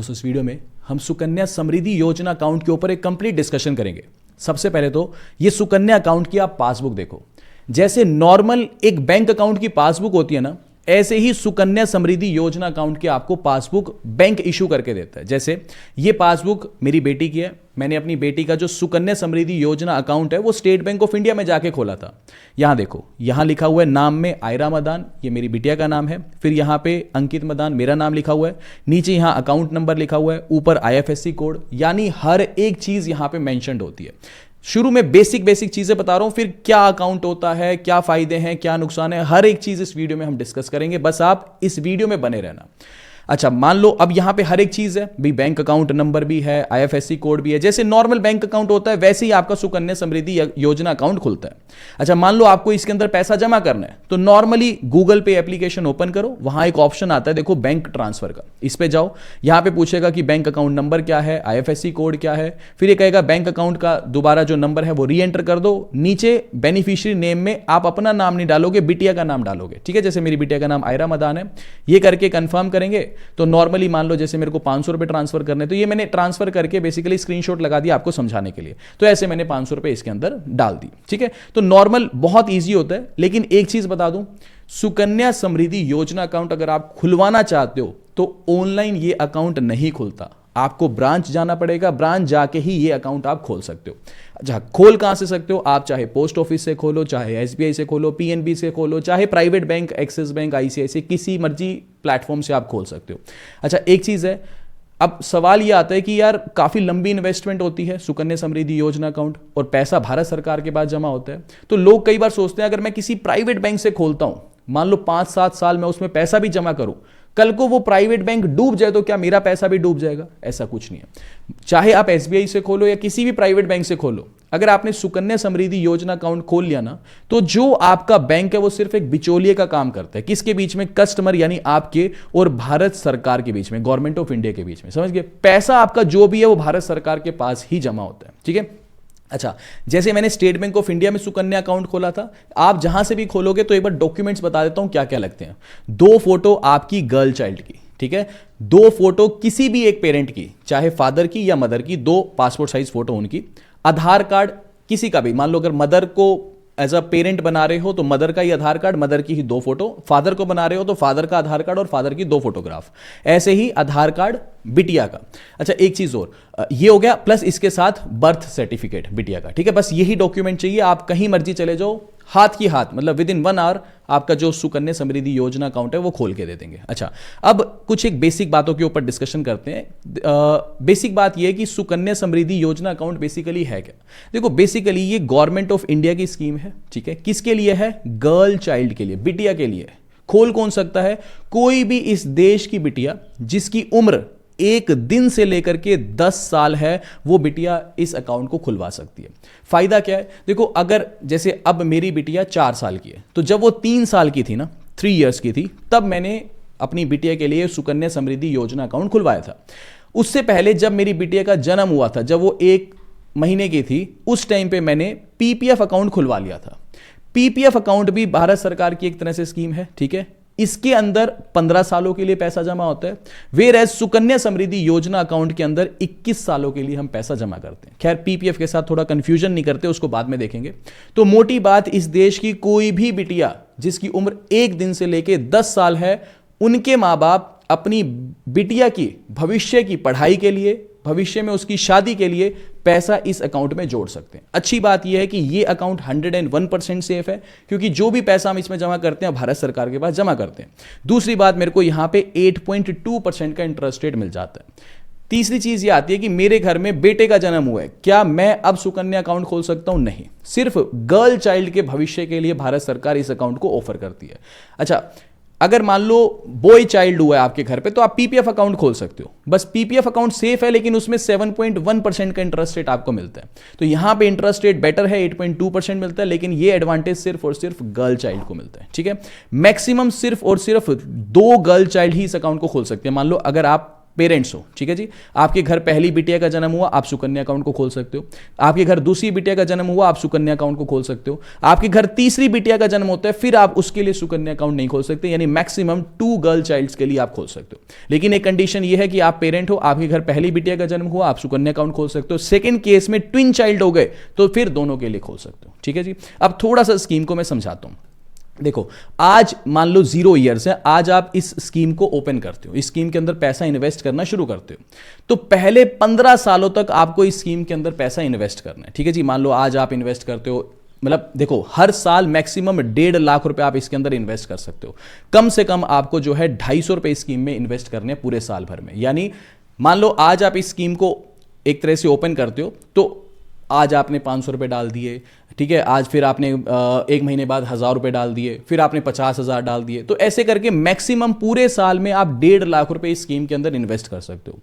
दोस्तों इस वीडियो में हम सुकन्या समृद्धि योजना अकाउंट के ऊपर एक कंप्लीट डिस्कशन करेंगे। सबसे पहले तो ये सुकन्या अकाउंट की आप पासबुक देखो। जैसे नॉर्मल एक बैंक अकाउंट की पासबुक होती है ना, ऐसे ही सुकन्या समृद्धि योजना अकाउंट की आपको पासबुक बैंक इशू करके देता है। जैसे ये पासबुक मेरी बेटी की है, मैंने अपनी बेटी का जो सुकन्या समृद्धि योजना अकाउंट है वो स्टेट बैंक ऑफ इंडिया में जाके खोला था। यहां देखो, यहां लिखा हुआ है नाम में आयरा मदान, ये मेरी बिटिया का नाम है। फिर यहां पे अंकित मदान मेरा नाम लिखा हुआ है, नीचे यहां अकाउंट नंबर लिखा हुआ है, ऊपर IFSC कोड, यानी हर एक चीज यहां पे मेंशन्ड होती है। शुरू में बेसिक चीजें बता रहा हूं, फिर क्या अकाउंट होता है, क्या फायदे हैं, क्या नुकसान है, हर एक चीज इस वीडियो में हम डिस्कस करेंगे। बस आप इस वीडियो में बने रहना। अच्छा, मान लो अब यहां पे हर एक चीज है भाई, बैंक अकाउंट नंबर भी है, IFSC कोड भी है। जैसे नॉर्मल बैंक अकाउंट होता है वैसे ही आपका सुकन्या समृद्धि योजना अकाउंट खुलता है। अच्छा, मान लो आपको इसके अंदर पैसा जमा करना है तो नॉर्मली गूगल पे एप्लीकेशन ओपन करो, वहां एक ऑप्शन आता है देखो बैंक ट्रांसफर का, इस पे जाओ। यहां पे पूछेगा कि बैंक अकाउंट नंबर क्या है, IFSC कोड क्या है, फिर ये कहेगा बैंक अकाउंट का दोबारा जो नंबर है वो री एंटर कर दो। नीचे बेनिफिशियरी नेम में आप अपना नाम नहीं डालोगे, बिटिया का नाम डालोगे। ठीक है, जैसे मेरी बिटिया का नाम आयरा मदान है। ये करके कंफर्म करेंगे तो नॉर्मली मान लो जैसे मेरे को 500 रुपए ट्रांसफर करने, तो ये मैंने ट्रांसफर करके बेसिकली स्क्रीनशॉट लगा दिया आपको समझाने के लिए। तो ऐसे मैंने 500 रुपए इसके अंदर डाल दी। ठीक है, तो नॉर्मल बहुत इजी होता है। लेकिन एक चीज बता दूं, सुकन्या समृद्धि योजना अकाउंट अगर आप खुलवाना चाहते हो तो ऑनलाइन ये अकाउंट नहीं खुलता, आपको ब्रांच जाना पड़ेगा। ब्रांच जाके ही ये अकाउंट आप खोल सकते हो। अच्छा, खोल कहां से सकते हो आप? चाहे पोस्ट ऑफिस से खोलो, चाहे SBI से खोलो, PNB से खोलो, चाहे private bank, axis bank, ICICI, किसी मर्जी प्लेटफॉर्म से आप खोल सकते हो। अच्छा, एक चीज है, अब सवाल ये आता है कि यार काफी लंबी इन्वेस्टमेंट होती है सुकन्या समृद्धि योजना अकाउंट और पैसा भारत सरकार के पास जमा होता है। तो लोग कई बार सोचते हैं अगर मैं किसी प्राइवेट बैंक से खोलता हूं, मान लो 5-7 साल में उसमें पैसा भी जमा करूं, कल को वो प्राइवेट बैंक डूब जाए तो क्या मेरा पैसा भी डूब जाएगा? ऐसा कुछ नहीं है। चाहे आप SBI से खोलो या किसी भी प्राइवेट बैंक से खोलो, अगर आपने सुकन्या समृद्धि योजना अकाउंट खोल लिया ना, तो जो आपका बैंक है वो सिर्फ एक बिचौलिए का काम करता है। किसके बीच में? कस्टमर यानी आपके और भारत सरकार के बीच में, गवर्नमेंट ऑफ इंडिया के बीच में। समझ गए? पैसा आपका जो भी है वो भारत सरकार के पास ही जमा होता है। ठीक है। अच्छा, जैसे मैंने स्टेट बैंक ऑफ इंडिया में सुकन्या अकाउंट खोला था, आप जहां से भी खोलोगे तो एक बार डॉक्यूमेंट्स बता देता हूं क्या क्या लगते हैं। 2 फोटो आपकी गर्ल चाइल्ड की, ठीक है, 2 फोटो किसी भी एक पेरेंट की, चाहे फादर की या मदर की, 2 पासपोर्ट साइज फोटो उनकी, आधार कार्ड किसी का भी, मान लो अगर मदर को एज अ पेरेंट बना रहे हो तो मदर का ही आधार कार्ड, मदर की ही 2 फोटो, फादर को बना रहे हो तो फादर का आधार कार्ड और फादर की 2 फोटोग्राफ, ऐसे ही आधार कार्ड बिटिया का। अच्छा, एक चीज और, ये हो गया, प्लस इसके साथ बर्थ सर्टिफिकेट बिटिया का। ठीक है, बस यही डॉक्यूमेंट चाहिए। आप कहीं मर्जी चले जाओ, हाथ की हाथ, मतलब विद इन 1 आवर आपका जो सुकन्या समृद्धि योजना अकाउंट है वो खोल के दे देंगे। अच्छा, अब कुछ एक बेसिक बातों के ऊपर डिस्कशन करते हैं। बेसिक बात यह है कि सुकन्या समृद्धि योजना अकाउंट बेसिकली है क्या? देखो, बेसिकली ये गवर्नमेंट ऑफ इंडिया की स्कीम है। ठीक है, किसके लिए है? गर्ल चाइल्ड के लिए, बिटिया के लिए। खोल कौन सकता है? कोई भी इस देश की बिटिया जिसकी उम्र 1 दिन से लेकर के 10 साल है, वो बिटिया इस अकाउंट को खुलवा सकती है। फायदा क्या है? देखो, अगर जैसे अब मेरी बिटिया 4 साल की है, तो जब वो 3 साल की थी ना, 3 इयर्स की थी, तब मैंने अपनी बिटिया के लिए सुकन्या समृद्धि योजना अकाउंट खुलवाया था। उससे पहले जब मेरी बिटिया का जन्म हुआ था, जब वो 1 महीने की थी, उस टाइम पे मैंने PPF अकाउंट खुलवा लिया था। PPF अकाउंट भी भारत सरकार की एक तरह से स्कीम है। ठीक है, इसके अंदर 15 सालों के लिए पैसा जमा होता है, वेयर सुकन्या समृद्धि योजना अकाउंट के अंदर 21 सालों के लिए हम पैसा जमा करते हैं। खैर, PPF के साथ थोड़ा कंफ्यूजन नहीं करते, उसको बाद में देखेंगे। तो मोटी बात, इस देश की कोई भी बिटिया जिसकी उम्र 1 दिन से लेके 10 साल है, उनके माँ बाप अपनी बिटिया की भविष्य की पढ़ाई के लिए, भविष्य में उसकी शादी के लिए पैसा इस अकाउंट में जोड़ सकते हैं। अच्छी बात यह है कि यह अकाउंट 101% सेफ है, क्योंकि जो भी पैसा हम इसमें जमा करते हैं भारत सरकार के पास जमा करते हैं। दूसरी बात, मेरे को यहां पे 8.2% का इंटरेस्ट रेट मिल जाता है। तीसरी चीज ये आती है कि मेरे घर में बेटे का जन्म हुआ है, क्या मैं अब सुकन्या अकाउंट खोल सकता हूं? नहीं, सिर्फ गर्ल चाइल्ड के भविष्य के लिए भारत सरकार इस अकाउंट को ऑफर करती है। अच्छा, अगर मान लो बॉय चाइल्ड हुआ है आपके घर पे, तो आप PPF अकाउंट खोल सकते हो। बस PPF अकाउंट सेफ है, लेकिन उसमें 7.1% का इंटरेस्ट रेट आपको मिलता है। तो यहां पे इंटरेस्ट रेट बेटर है, 8.2% मिलता है, लेकिन ये एडवांटेज सिर्फ और सिर्फ गर्ल चाइल्ड को मिलता है। ठीक है, मैक्सिमम सिर्फ और सिर्फ 2 गर्ल चाइल्ड ही इस अकाउंट को खोल सकते हैं। मान लो अगर आप पेरेंट्स हो, ठीक है जी, आपके घर पहली बिटिया का जन्म हुआ, आप सुकन्या अकाउंट को खोल सकते हो। आपके घर दूसरी बिटिया का जन्म हुआ, आप सुकन्या अकाउंट को खोल सकते हो। आपके घर तीसरी बिटिया का जन्म होता है, फिर आप उसके लिए सुकन्या अकाउंट नहीं खोल सकते, यानी मैक्सिमम 2 गर्ल चाइल्ड्स के लिए आप खोल सकते हो। लेकिन एक कंडीशन यह है कि आप पेरेंट हो, आपके घर पहली बिटिया का जन्म हुआ, आप सुकन्या अकाउंट खोल सकते हो। सेकंड केस में ट्विन चाइल्ड हो गए तो फिर दोनों के लिए खोल सकते हो, ठीक है जी। अब थोड़ा सा स्कीम को मैं समझाता हूं। देखो, आज मान लो 0 ईयर्स है, आज आप इस स्कीम को ओपन करते हो, इस स्कीम के अंदर पैसा इन्वेस्ट करना शुरू करते हो, तो पहले 15 सालों तक आपको इस स्कीम के अंदर पैसा इन्वेस्ट करना है, ठीक है जी। मान लो आज आप इन्वेस्ट करते हो, मतलब देखो हर साल मैक्सिमम 1.5 लाख रुपए आप इसके अंदर इन्वेस्ट कर सकते हो। कम से कम आपको जो है 250 रुपए स्कीम में इन्वेस्ट करने हैं पूरे साल भर में। यानी मान लो आज आप इस स्कीम को एक तरह से ओपन करते हो, तो आज आपने 500 रुपये डाल दिए, ठीक है, आज फिर आपने 1 महीने बाद 1000 रुपये डाल दिए, फिर आपने 50,000 डाल दिए, तो ऐसे करके मैक्सिमम पूरे साल में आप 1.5 लाख रुपए इस स्कीम के अंदर इन्वेस्ट कर सकते हो।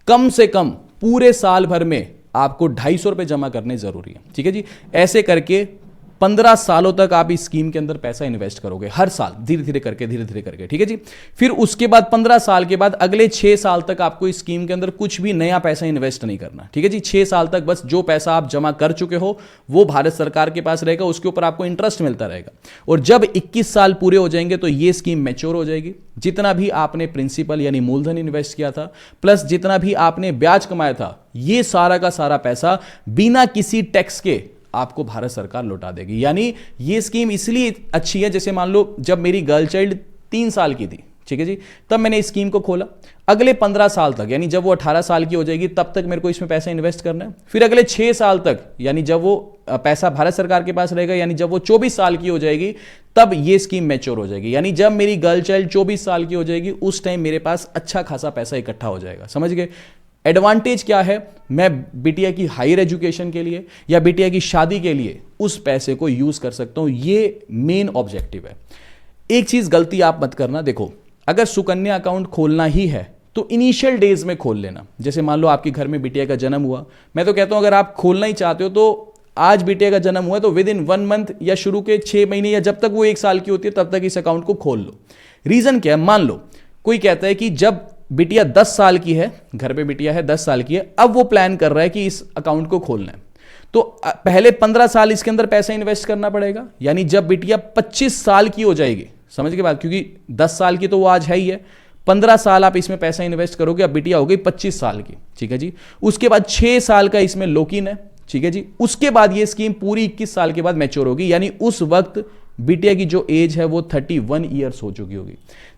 कम से कम पूरे साल भर में आपको 250 रुपये जमा करने जरूरी है, ठीक है जी। ऐसे करके 15 सालों तक आप इस स्कीम के अंदर पैसा इन्वेस्ट करोगे, हर साल धीरे धीरे करके, ठीक है जी। फिर उसके बाद 15 साल के बाद अगले 6 साल तक आपको इस स्कीम के अंदर कुछ भी नया पैसा इन्वेस्ट नहीं करना, ठीक है जी। 6 साल तक बस जो पैसा आप जमा कर चुके हो वो भारत सरकार के पास रहेगा, उसके ऊपर आपको इंटरेस्ट मिलता रहेगा। और जब 21 साल पूरे हो जाएंगे तो ये स्कीम मैच्योर हो जाएगी। जितना भी आपने प्रिंसिपल यानी मूलधन इन्वेस्ट किया था प्लस जितना भी आपने ब्याज कमाया था, ये सारा का सारा पैसा बिना किसी टैक्स के आपको भारत सरकार लौटा देगी। यानी ये स्कीम इसलिए अच्छी है, जैसे मान लो जब मेरी गर्ल चाइल्ड 3 साल की थी, ठीक है जी, तब मैंने इस स्कीम को खोला। अगले 15 साल तक, यानी जब वो 18 साल की हो जाएगी तब तक मेरे को इसमें पैसा इन्वेस्ट करना है। फिर अगले 6 साल तक, यानी जब वो पैसा भारत सरकार के पास रहेगा, यानी जब वो 24 साल की हो जाएगी तब ये स्कीम मैच्योर हो जाएगी। यानी जब मेरी गर्ल चाइल्ड 24 साल की हो जाएगी उस टाइम मेरे पास अच्छा खासा पैसा इकट्ठा हो जाएगा। समझ गए? एडवांटेज क्या है, मैं बिटिया की हायर एजुकेशन के लिए या बिटिया की शादी के लिए उस पैसे को यूज कर सकता हूं। ये मेन ऑब्जेक्टिव है। एक चीज गलती आप मत करना, देखो अगर सुकन्या अकाउंट खोलना ही है तो इनिशियल डेज में खोल लेना। जैसे मान लो आपके घर में बिटिया का जन्म हुआ, मैं तो कहता हूं अगर आप खोलना ही चाहते हो तो आज बिटिया का जन्म हुआ तो विद इन 1 मंथ या शुरू के 6 महीने या जब तक वो 1 साल की होती है तब तक इस अकाउंट को खोल लो। रीजन क्या है, मान लो कोई कहता है कि जब बिटिया 10 साल की है, घर पे बिटिया है 10 साल की है, अब वो प्लान कर रहा है कि इस अकाउंट को खोलना है, तो पहले 15 साल इसके अंदर पैसा इन्वेस्ट करना पड़ेगा। यानी जब बिटिया 25 साल की हो जाएगी, समझ के बाद, क्योंकि 10 साल की तो वो आज है ही है, 15 साल आप इसमें पैसा इन्वेस्ट करोगे, अब बिटिया हो गई 25 साल की, ठीक है जी। उसके बाद 6 साल का इसमें लॉक इन है, ठीक है जी। उसके बाद ये स्कीम पूरी 21 साल के बाद मैच्योर होगी, यानी उस वक्त बिटिया की जो एज है वो 31 ईयर्स हो चुकी होगी।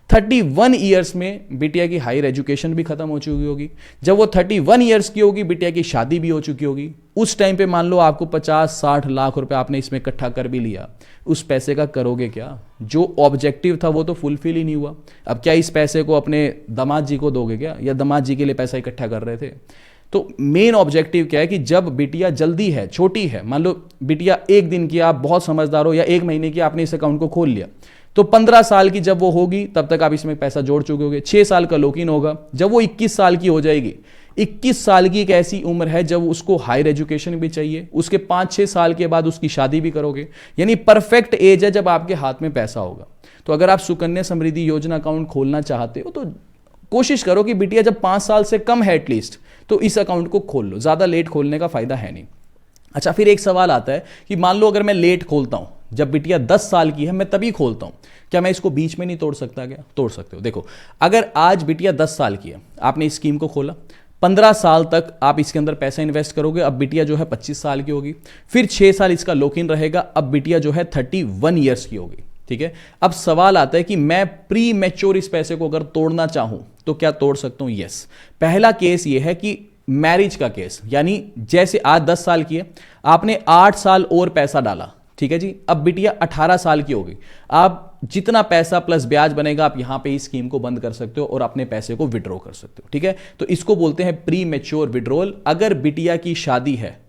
31 ईयर्स में बिटिया की हायर एजुकेशन भी खत्म हो चुकी होगी। जब वो 31 ईयर्स की होगी बिटिया की शादी भी हो चुकी होगी। उस टाइम पे मान लो आपको 50-60 लाख रुपए आपने इसमें इकट्ठा कर भी लिया, उस पैसे का करोगे क्या? जो ऑब्जेक्टिव था वो तो फुलफिल ही नहीं हुआ। अब क्या इस पैसे को अपने दामाद जी को दोगे क्या, या दामाद जी के लिए पैसा इकट्ठा कर रहे थे? तो मेन ऑब्जेक्टिव क्या है कि जब बिटिया जल्दी है, छोटी है, मान लो बिटिया 1 दिन की, आप बहुत समझदार हो, या 1 महीने की, आपने इस अकाउंट को खोल लिया, तो 15 साल की जब वो होगी तब तक आप इसमें पैसा जोड़ चुके होगे। 6 साल का लॉक इन होगा। जब वो 21 साल की हो जाएगी, 21 साल की एक ऐसी उम्र है जब उसको हायर एजुकेशन भी चाहिए, उसके 5-6 साल के बाद उसकी शादी भी करोगे, यानी परफेक्ट एज है जब आपके हाथ में पैसा होगा। तो अगर आप सुकन्या समृद्धि योजना अकाउंट खोलना चाहते हो तो कोशिश करो कि बिटिया जब 5 साल से कम है एटलीस्ट, तो इस अकाउंट को खोल लो। ज़्यादा लेट खोलने का फायदा है नहीं। अच्छा, फिर एक सवाल आता है कि मान लो अगर मैं लेट खोलता हूं, जब बिटिया 10 साल की है मैं तभी खोलता हूं, क्या मैं इसको बीच में नहीं तोड़ सकता? क्या तोड़ सकते हो। देखो, अगर आज बिटिया 10 साल की है, आपने इस स्कीम को खोला, 15 साल तक आप इसके अंदर पैसा इन्वेस्ट करोगे, अब बिटिया जो है 25 साल की होगी, फिर 6 साल इसका लॉक इन रहेगा, अब बिटिया जो है 31 ईयर्स की होगी, ठीक है। अब सवाल आता है कि मैं प्री मैच्योर इस पैसे को अगर तोड़ना चाहूं तो क्या तोड़ सकता हूं? यस। पहला केस यह है कि मैरिज का केस, यानी जैसे आज 10 साल की है, आपने 8 साल और पैसा डाला, ठीक है जी, अब बिटिया 18 साल की हो गई, आप जितना पैसा प्लस ब्याज बनेगा आप यहां पे इस स्कीम को बंद कर सकते हो और अपने पैसे को विड्रॉ कर सकते हो, ठीक है। तो इसको बोलते हैं प्री मैच्योर विड्रॉल। अगर बिटिया की शादी है,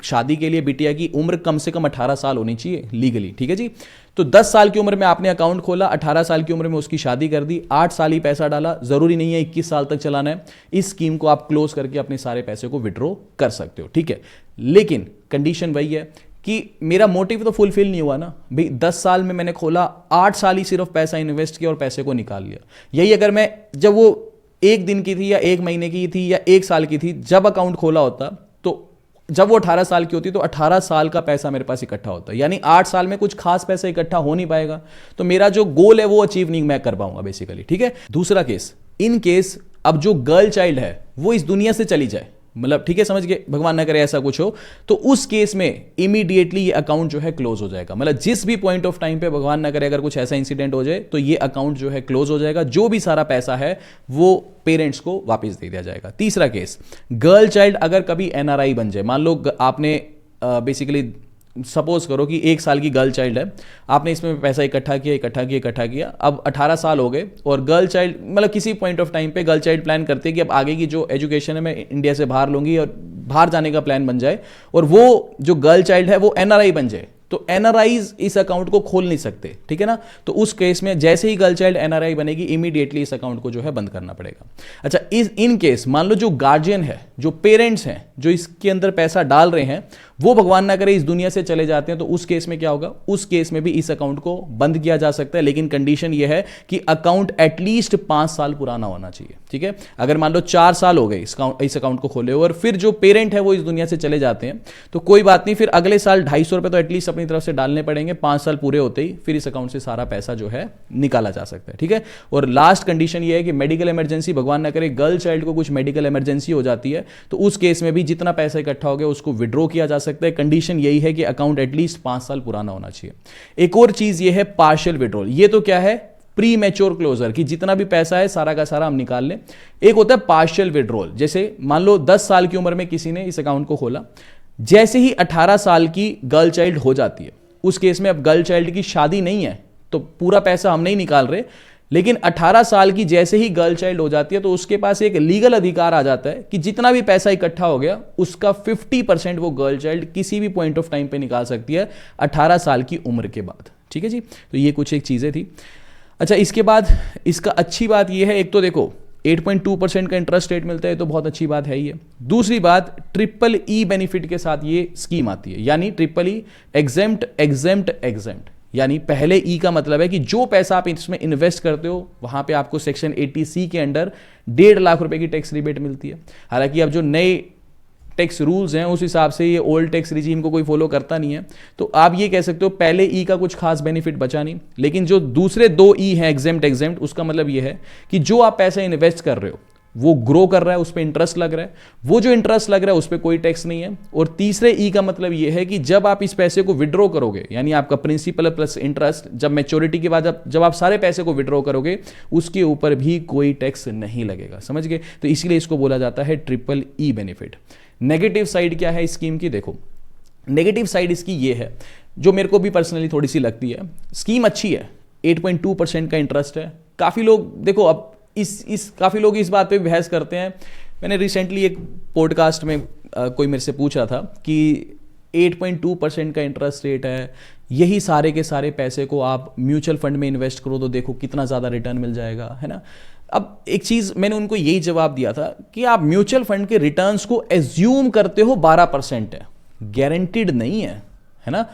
शादी के लिए बिटिया की उम्र कम से कम 18 साल होनी चाहिए लीगली, ठीक है जी। तो 10 साल की उम्र में आपने अकाउंट खोला, 18 साल की उम्र में उसकी शादी कर दी, 8 साल ही पैसा डाला, जरूरी नहीं है 21 साल तक चलाना है। इस स्कीम को आप क्लोज करके अपने सारे पैसे को विड्रॉ कर सकते हो, ठीक है। लेकिन कंडीशन वही है कि मेरा मोटिव तो फुलफिल नहीं हुआ ना भाई। 10 साल में मैंने खोला, 8 साल ही सिर्फ पैसा इन्वेस्ट किया और पैसे को निकाल लिया। यही अगर मैं जब वो एक दिन की थी या एक महीने की थी या एक साल की थी, जब अकाउंट खोला होता तो जब वो 18 साल की होती तो 18 साल का पैसा मेरे पास इकट्ठा होता, यानी 8 साल में कुछ खास पैसा इकट्ठा हो नहीं पाएगा, तो मेरा जो गोल है वो अचीव नहीं मैं कर पाऊंगा बेसिकली। ठीक है, दूसरा केस, इन केस अब जो गर्ल चाइल्ड है वो इस दुनिया से चली जाए, मतलब ठीक है समझ गए, भगवान ना करे ऐसा कुछ हो, तो उस केस में इमीडिएटली ये अकाउंट जो है क्लोज हो जाएगा। मतलब जिस भी पॉइंट ऑफ टाइम पे भगवान ना करे अगर कुछ ऐसा इंसिडेंट हो जाए तो ये अकाउंट जो है क्लोज हो जाएगा, जो भी सारा पैसा है वो पेरेंट्स को वापस दे दिया जाएगा। तीसरा केस, गर्ल चाइल्ड अगर कभी एनआरआई बन जाए, मान लो आपने बेसिकली सपोज करो कि 1 साल की गर्ल चाइल्ड है, आपने इसमें पैसा इकट्ठा किया, अब 18 साल हो गए और गर्ल चाइल्ड मतलब किसी पॉइंट ऑफ टाइम पे गर्ल चाइल्ड प्लान करते हैं कि अब आगे की जो एजुकेशन है मैं इंडिया से बाहर लूंगी और बाहर जाने का प्लान बन जाए, और वो जो गर्ल चाइल्ड है वो एनआरआई बन जाए, तो एनआरआईज इस अकाउंट को खोल नहीं सकते। ठीक है ना, तो उस केस में जैसे ही गर्ल चाइल्ड एनआरआई बनेगी इमीडिएटली इस अकाउंट को जो है बंद करना पड़ेगा। अच्छा, इन केस मान लो जो गार्जियन है, जो पेरेंट्स हैं, जो इसके अंदर पैसा डाल रहे हैं, वो भगवान ना करे इस दुनिया से चले जाते हैं, तो उस केस में क्या होगा, उस केस में भी इस अकाउंट को बंद किया जा सकता है, लेकिन कंडीशन यह है कि अकाउंट एटलीस्ट 5 साल पुराना होना चाहिए। ठीक है, अगर मान लो 4 साल हो गए इस अकाउंट को खोले और फिर जो पेरेंट है वो इस दुनिया से चले जाते हैं, तो कोई बात नहीं, फिर अगले साल 250 रुपए तो एटलीस्ट अपनी तरफ से डालने पड़ेंगे, 5 साल पूरे होते ही फिर इस अकाउंट से सारा पैसा जो है निकाला जा सकता है। ठीक है, और लास्ट कंडीशन ये है कि मेडिकल इमरजेंसी, भगवान ना करे गर्ल चाइल्ड को कुछ मेडिकल इमरजेंसी हो जाती है, तो उस केस में भी जितना पैसा इकट्ठा हो गया उसको विड्रॉ किया जा सकता है। कंडीशन यही है कि अकाउंट एटलीस्ट 5 साल पुराना होना चाहिए। एक और चीज ये है पार्शियल विड्रॉल, ये तो क्या है, प्री मैच्योर क्लोजर, कि जितना भी पैसा है सारा का सारा हम निकाल लें। एक होता है पार्शियल विड्रॉल, जैसे मान लो 10 साल की उम्र में किसी ने इस अकाउंट को खोला, जैसे ही 18 साल की गर्ल चाइल्ड हो जाती है, उस केस में अब गर्ल चाइल्ड की शादी नहीं है तो पूरा पैसा हम नहीं निकाल रहे, लेकिन 18 साल की जैसे ही गर्ल चाइल्ड हो जाती है तो उसके पास एक लीगल अधिकार आ जाता है कि जितना भी पैसा इकट्ठा हो गया उसका 50% वो गर्ल चाइल्ड किसी भी पॉइंट ऑफ टाइम पे निकाल सकती है 18 साल की उम्र के बाद। ठीक है जी, तो ये कुछ एक चीजें थी। अच्छा, इसके बाद इसका अच्छी बात यह है, एक तो देखो 8.2% का इंटरेस्ट रेट मिलता है, तो बहुत अच्छी बात है ये। दूसरी बात, ट्रिपल ई बेनिफिट के साथ ये स्कीम आती है, यानी triple E exempt exempt exempt, यानी पहले ई का मतलब है कि जो पैसा आप इसमें इन्वेस्ट करते हो वहां पे आपको सेक्शन 80C के अंडर 1.5 लाख रुपए की टैक्स रिबेट मिलती है। हालांकि अब जो नए टैक्स रूल्स हैं उस हिसाब से ये ओल्ड टैक्स रिजीम को कोई फॉलो करता नहीं है, तो आप ये कह सकते हो पहले ई का कुछ खास बेनिफिट बचा नहीं, लेकिन जो दूसरे 2 ई हैं एग्जेम्प्ट एग्जेम्प्ट, उसका मतलब ये है कि जो आप पैसा इन्वेस्ट कर रहे हो वो ग्रो कर रहा है, उस पर इंटरेस्ट लग रहा है, वो जो इंटरेस्ट लग रहा है उस पर कोई टैक्स नहीं है। और तीसरे ई का मतलब ये है कि जब आप इस पैसे को विड्रॉ करोगे, यानी आपका प्रिंसिपल प्लस इंटरेस्ट, जब मैच्योरिटी के बाद जब आप सारे पैसे को विड्रॉ करोगे उसके ऊपर भी कोई टैक्स नहीं लगेगा। समझ गए, तो इसीलिए इसको बोला जाता है triple E benefit. Negative side क्या है स्कीम की, देखो नेगेटिव साइड इसकी ये है जो मेरे को भी पर्सनली थोड़ी सी लगती है। स्कीम अच्छी है, 8.2% का इंटरेस्ट है। काफ़ी लोग देखो अब काफ़ी लोग इस बात पे बहस करते हैं। मैंने रिसेंटली एक पॉडकास्ट में कोई मेरे से पूछ रहा था कि 8.2% का इंटरेस्ट रेट है, यही सारे के सारे पैसे को आप म्यूचुअल फंड में इन्वेस्ट करो तो देखो कितना ज़्यादा रिटर्न मिल जाएगा, है ना। अब एक चीज़ मैंने उनको यही जवाब दिया था कि आप म्यूचुअल फंड के रिटर्न्स को एज्यूम करते हो 12% है, गारंटीड नहीं है ना।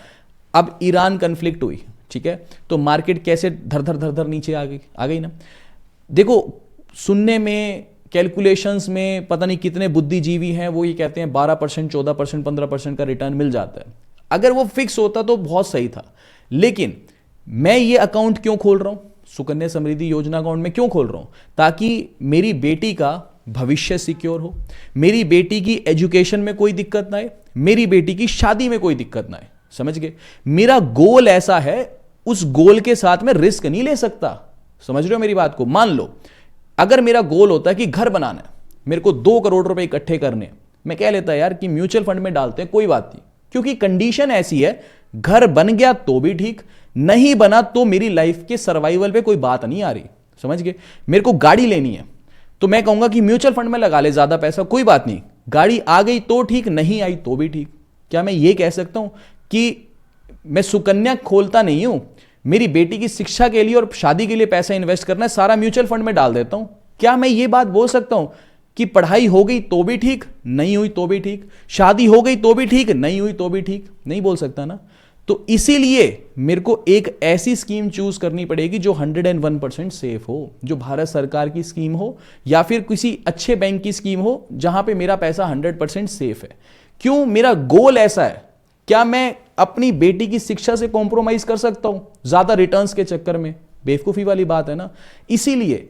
अब ईरान कन्फ्लिक्ट हुई, ठीक है, तो मार्केट कैसे धर धर नीचे आ गई ना। देखो सुनने में कैलकुलेशंस में पता नहीं कितने बुद्धिजीवी हैं, वो ये कहते हैं 12%, 14%, 15% का रिटर्न मिल जाता है। अगर वो फिक्स होता तो बहुत सही था, लेकिन मैं ये अकाउंट क्यों खोल रहा हूं, सुकन्या समृद्धि योजना अकाउंट में क्यों खोल रहा हूं, ताकि मेरी बेटी का भविष्य सिक्योर हो, मेरी बेटी की एजुकेशन में कोई दिक्कत ना आए, मेरी बेटी की शादी में कोई दिक्कत ना आए। समझ गए, मेरा गोल ऐसा है, उस गोल के साथ मैं रिस्क नहीं ले सकता। समझ रहे हो मेरी बात को। मान लो अगर मेरा गोल होता है कि घर बनाना है, मेरे को 2 करोड़ रुपए इकट्ठे करने, मैं कह लेता यार कि म्यूचुअल फंड में डालते हैं, कोई बात नहीं, क्योंकि कंडीशन ऐसी है, घर बन गया तो भी ठीक, नहीं बना तो मेरी लाइफ के सर्वाइवल पे कोई बात नहीं आ रही। समझ गए, मेरे को गाड़ी लेनी है तो मैं कहूंगा कि म्यूचुअल फंड में लगा ले ज्यादा पैसा, कोई बात नहीं, गाड़ी आ गई तो ठीक, नहीं आई तो भी ठीक। क्या मैं ये कह सकता हूं कि मैं सुकन्या खोलता नहीं हूं, मेरी बेटी की शिक्षा के लिए और शादी के लिए पैसा इन्वेस्ट करना है, सारा म्यूचुअल फंड में डाल देता हूं? क्या मैं ये बात बोल सकता हूं कि पढ़ाई हो गई तो भी ठीक, नहीं हुई तो भी ठीक, शादी हो गई तो भी ठीक, नहीं हुई तो भी ठीक? नहीं बोल सकता ना। तो इसीलिए मेरे को एक ऐसी स्कीम चूज करनी पड़ेगी जो 101% सेफ हो, जो भारत सरकार की स्कीम हो या फिर किसी अच्छे बैंक की स्कीम हो जहां पे मेरा पैसा 100% सेफ है। क्यों? मेरा गोल ऐसा है। क्या मैं अपनी बेटी की शिक्षा से कॉम्प्रोमाइज कर सकता हूं ज्यादा रिटर्न्स के चक्कर में? बेवकूफी वाली बात है ना। इसीलिए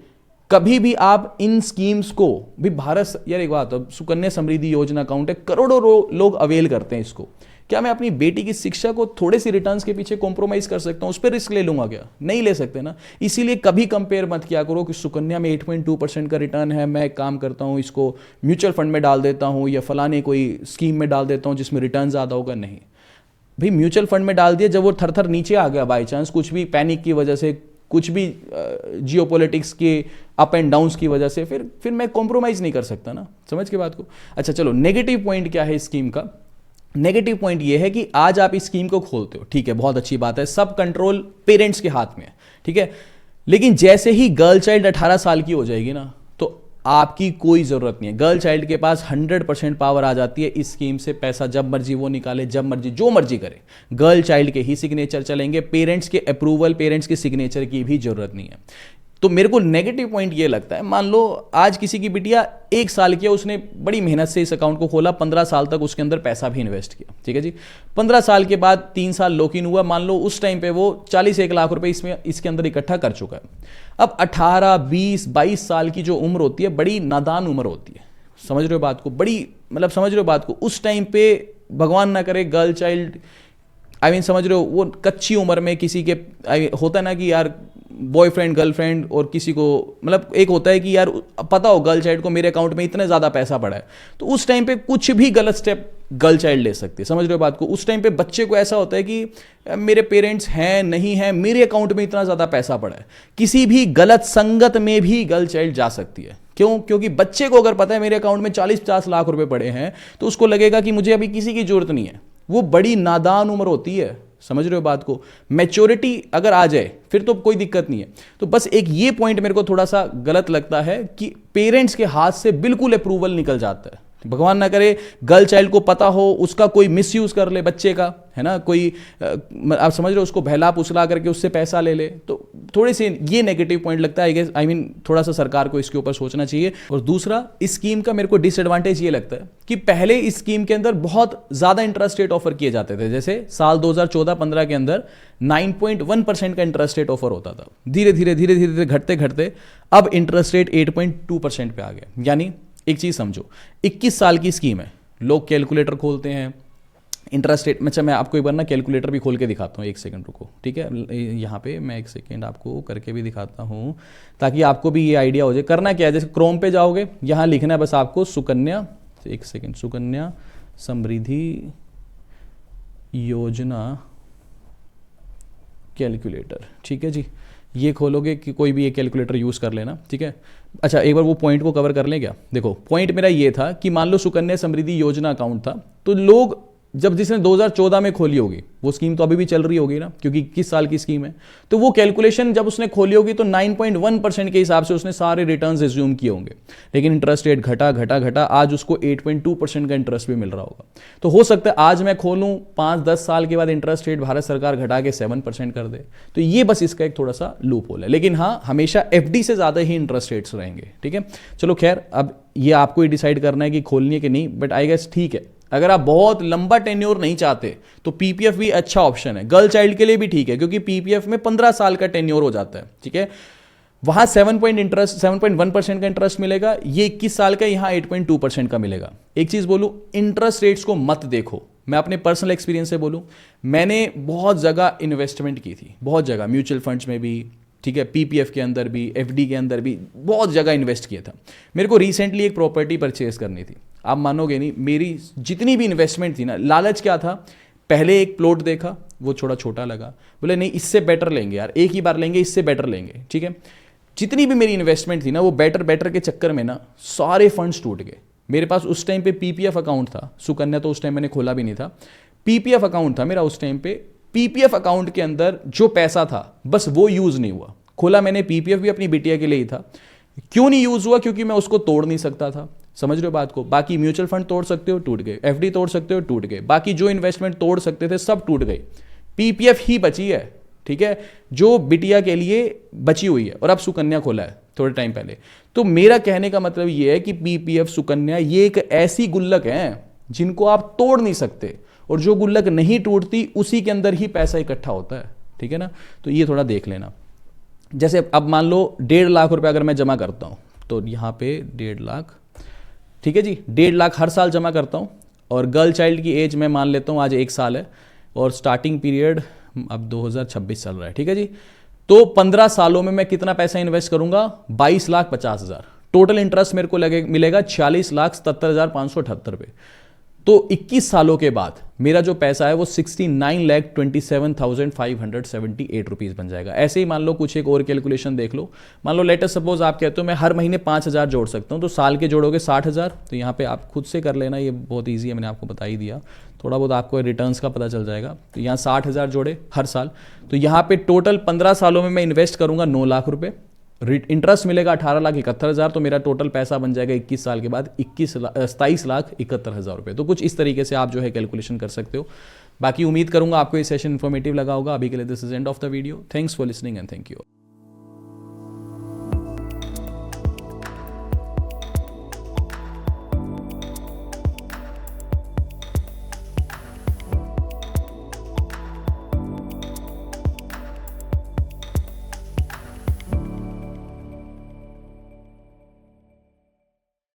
कभी भी आप इन स्कीम्स को भी यार एक बात, सुकन्या समृद्धि योजना अकाउंट है, करोड़ों लोग अवेल करते हैं इसको। क्या मैं अपनी बेटी की शिक्षा को थोड़े सी रिटर्न्स के पीछे कॉम्प्रोमाइज कर सकता हूं? उस पर रिस्क ले लूंगा क्या? नहीं ले सकते ना। इसीलिए कभी कंपेयर मत किया करो कि सुकन्या में 8.2% का रिटर्न है, मैं एक काम करता हूं इसको म्यूचुअल फंड में डाल देता हूं या फलाने कोई स्कीम में डाल देता हूं जिसमें रिटर्न ज्यादा होगा। नहीं भाई, म्यूचुअल फंड में डाल दिया, जब वो थर थर नीचे आ गया बाई चांस, कुछ भी पैनिक की वजह से, कुछ भी जियोपॉलिटिक्स के अप एंड डाउन्स की वजह से, फिर मैं कॉम्प्रोमाइज नहीं कर सकता ना। समझ के बात को? अच्छा चलो, नेगेटिव पॉइंट क्या है इस स्कीम का? नेगेटिव पॉइंट ये है कि आज आप इस स्कीम को खोलते हो, ठीक है, बहुत अच्छी बात है, सब कंट्रोल पेरेंट्स के हाथ में है, ठीक है। लेकिन जैसे ही गर्ल चाइल्ड 18 साल की हो जाएगी ना, तो आपकी कोई जरूरत नहीं है। गर्ल चाइल्ड के पास 100% पावर आ जाती है इस स्कीम से पैसा जब मर्जी वो निकाले, जब मर्जी जो मर्जी करे। गर्ल चाइल्ड के ही सिग्नेचर चलेंगे, पेरेंट्स के अप्रूवल, पेरेंट्स के सिग्नेचर की भी जरूरत नहीं है। तो मेरे को नेगेटिव पॉइंट ये लगता है, मान लो आज किसी की बिटिया 1 साल की है, उसने बड़ी मेहनत से इस अकाउंट को खोला, 15 साल तक उसके अंदर पैसा भी इन्वेस्ट किया, ठीक है जी। 15 साल के बाद 3 साल लॉक इन हुआ, मान लो उस टाइम पे वो 40-1 लाख रुपए इसके अंदर इकट्ठा कर चुका है। अब 18, 20, 22 साल की जो उम्र होती है, बड़ी नादान उम्र होती है। समझ रहे हो बात को? समझ रहे हो बात को? उस टाइम पे भगवान ना करे गर्ल चाइल्ड, समझ रहे हो, वो कच्ची उम्र में किसी के होता है ना कि यार बॉयफ्रेंड गर्लफ्रेंड, और किसी को एक होता है कि यार पता हो गर्ल चाइल्ड को मेरे अकाउंट में इतने ज़्यादा पैसा पड़ा है, तो उस टाइम पे कुछ भी गलत स्टेप गर्ल चाइल्ड ले सकती है। समझ रहे हो बात को? उस टाइम पे बच्चे को ऐसा होता है कि मेरे पेरेंट्स हैं नहीं हैं, मेरे अकाउंट में इतना ज़्यादा पैसा पड़ा है, किसी भी गलत संगत में भी गर्ल चाइल्ड जा सकती है। क्यों? क्योंकि बच्चे को अगर पता है मेरे अकाउंट में 40-50 लाख रुपए पड़े हैं, तो उसको लगेगा कि मुझे अभी किसी की जरूरत नहीं है। वो बड़ी नादान उम्र होती है। समझ रहे हो बात को? मैच्योरिटी अगर आ जाए फिर तो कोई दिक्कत नहीं है। तो बस एक ये पॉइंट मेरे को थोड़ा सा गलत लगता है कि पेरेंट्स के हाथ से बिल्कुल अप्रूवल निकल जाता है। भगवान ना करे गर्ल चाइल्ड को पता हो, उसका कोई मिसयूज कर ले बच्चे का, है ना, कोई आप समझ रहे हो, उसको बहला पुसला करके उससे पैसा ले ले, तो थोड़े से ये नेगेटिव पॉइंट लगता है। थोड़ा सा सरकार को इसके ऊपर सोचना चाहिए। और दूसरा, इस स्कीम का मेरे को डिसएडवांटेज ये लगता है कि पहले इस स्कीम के अंदर बहुत ज्यादा इंटरेस्ट रेट ऑफर किए जाते थे। जैसे साल 2014-15 के अंदर 9.1% का इंटरेस्ट रेट ऑफर होता था। धीरे धीरे घटते घटते अब इंटरेस्ट रेट 8.2% पे आ गया। यानी एक चीज समझो, 21 साल की स्कीम है, लोग कैलकुलेटर खोलते हैं, इंटरेस्ट रेट में। अच्छा, मैं आपको एक बार ना कैलकुलेटर भी खोल के दिखाता हूँ, 1 सेकंड रुको, ठीक है। यहाँ पे मैं 1 सेकंड आपको करके भी दिखाता हूँ ताकि आपको भी ये आइडिया हो जाए। करना क्या है, जैसे क्रोम पे जाओगे, यहाँ लिखना है बस आपको सुकन्या, 1 सेकंड, सुकन्या समृद्धि योजना कैलकुलेटर, ठीक है जी। ये खोलोगे कि कोई भी ये कैलकुलेटर यूज़ कर लेना, ठीक है। अच्छा, एक बार वो पॉइंट को कवर कर लें क्या? देखो, पॉइंट मेरा ये था कि मान लो सुकन्या समृद्धि योजना अकाउंट था, तो लोग जब जिसने 2014 में खोली होगी, वो स्कीम तो अभी भी चल रही होगी ना, क्योंकि 21 साल की स्कीम है, तो वो कैलकुलेशन जब उसने खोली होगी तो 9.1% के हिसाब से उसने सारे रिटर्न्स एज्यूम किए होंगे। लेकिन इंटरेस्ट रेट घटा, आज उसको 8.2% का इंटरेस्ट भी मिल रहा होगा। तो हो सकता है आज मैं खोलूं, 5-10 साल के बाद इंटरेस्ट रेट भारत सरकार घटा के 7% कर दे। तो ये बस इसका एक थोड़ा सा लूप होल है। लेकिन हाँ, हमेशा FD से ज्यादा ही इंटरेस्ट रेट्स रहेंगे, ठीक है। चलो खैर, अब ये आपको ही डिसाइड करना है कि खोलनी है कि नहीं, बट आई गेस ठीक है। अगर आप बहुत लंबा टेन्योर नहीं चाहते तो PPF भी अच्छा ऑप्शन है। गर्ल चाइल्ड के लिए भी ठीक है, क्योंकि PPF में 15 साल का टेन्योर हो जाता है, ठीक है। वहां 7.1% का इंटरेस्ट मिलेगा, ये 21 साल का, यहां 8.2% का मिलेगा। एक चीज बोलूं, इंटरेस्ट रेट्स को मत देखो। मैं अपने पर्सनल एक्सपीरियंस से बोलूं, मैंने बहुत जगह इन्वेस्टमेंट की थी, बहुत जगह, म्यूचुअल फंड्स में भी, ठीक है, PPF के अंदर भी, FD के अंदर भी, बहुत जगह इन्वेस्ट किया था। मेरे को रिसेंटली एक प्रॉपर्टी परचेज करनी थी। आप मानोगे नहीं, मेरी जितनी भी इन्वेस्टमेंट थी ना, लालच क्या था, पहले एक प्लॉट देखा, वो थोड़ा छोटा लगा, बोले नहीं इससे बेटर लेंगे यार, एक ही बार लेंगे, इससे बेटर लेंगे, ठीक है। जितनी भी मेरी इन्वेस्टमेंट थी ना, वो बेटर के चक्कर में ना सारे फंड्स टूट गए। मेरे पास उस टाइम पे PPF अकाउंट था, सुकन्या तो उस टाइम मैंने खोला भी नहीं था, PPF अकाउंट था मेरा उस टाइम पे। PPF अकाउंट के अंदर जो पैसा था बस वो यूज नहीं हुआ। खोला मैंने, PPF भी अपनी बिटिया के लिए ही था। क्यों नहीं यूज हुआ? क्योंकि मैं उसको तोड़ नहीं सकता था। समझ रहे हो बात को? बाकी म्यूचुअल फंड तोड़ सकते हो, टूट गए, FD तोड़ सकते हो, टूट गए, बाकी जो इन्वेस्टमेंट तोड़ सकते थे सब टूट गए। पीपीएफ ही बची है, ठीक है, जो बिटिया के लिए बची हुई है, और अब सुकन्या खोला है थोड़े टाइम पहले। तो मेरा कहने का मतलब ये है कि पीपीएफ, सुकन्या ये एक ऐसी गुल्लक है जिनको आप तोड़ नहीं सकते, और जो गुल्लक नहीं टूटती उसी के अंदर ही पैसा इकट्ठा होता है, ठीक है ना। तो ये थोड़ा देख लेना। जैसे अब मान लो 1.5 लाख रुपए अगर मैं जमा करता हूं, तो यहां पे 1.5 लाख, ठीक है जी, 1.5 लाख हर साल जमा करता हूँ, और गर्ल चाइल्ड की एज मैं मान लेता हूँ आज 1 साल है, और स्टार्टिंग पीरियड अब 2026 चल रहा है, ठीक है जी। तो 15 सालों में मैं कितना पैसा इन्वेस्ट करूंगा? 22,50,000। टोटल इंटरेस्ट मेरे को मिलेगा 40,77,578 रुपये। तो 21 सालों के बाद मेरा जो पैसा है वो 69,27,578 रुपीज़ बन जाएगा। ऐसे ही मान लो कुछ एक और कैलकुलेशन देख लो। मान लो लेटर सपोज आप कहते हो मैं हर महीने 5,000 जोड़ सकता हूँ, तो साल के जोड़ोगे 60,000। तो यहाँ पे आप खुद से कर लेना, ये बहुत ईजी है, मैंने आपको बता ही दिया। थोड़ा बहुत आपको रिटर्न्स का पता चल जाएगा। तो यहाँ 60,000 जोड़े हर साल, तो यहाँ पे टोटल 15 सालों में मैं इन्वेस्ट करूँगा 9 लाख रुपये, इंटरेस्ट मिलेगा 18,71,000। तो मेरा टोटल पैसा बन जाएगा 21 साल के बाद 27,71,000 रुपये। तो कुछ इस तरीके से आप जो है कैलकुलेशन कर सकते हो। बाकी उम्मीद करूंगा आपको ये सेशन इन्फॉर्मेटिव लगा होगा। अभी के लिए this is end of the video. Thanks for listening and thank you.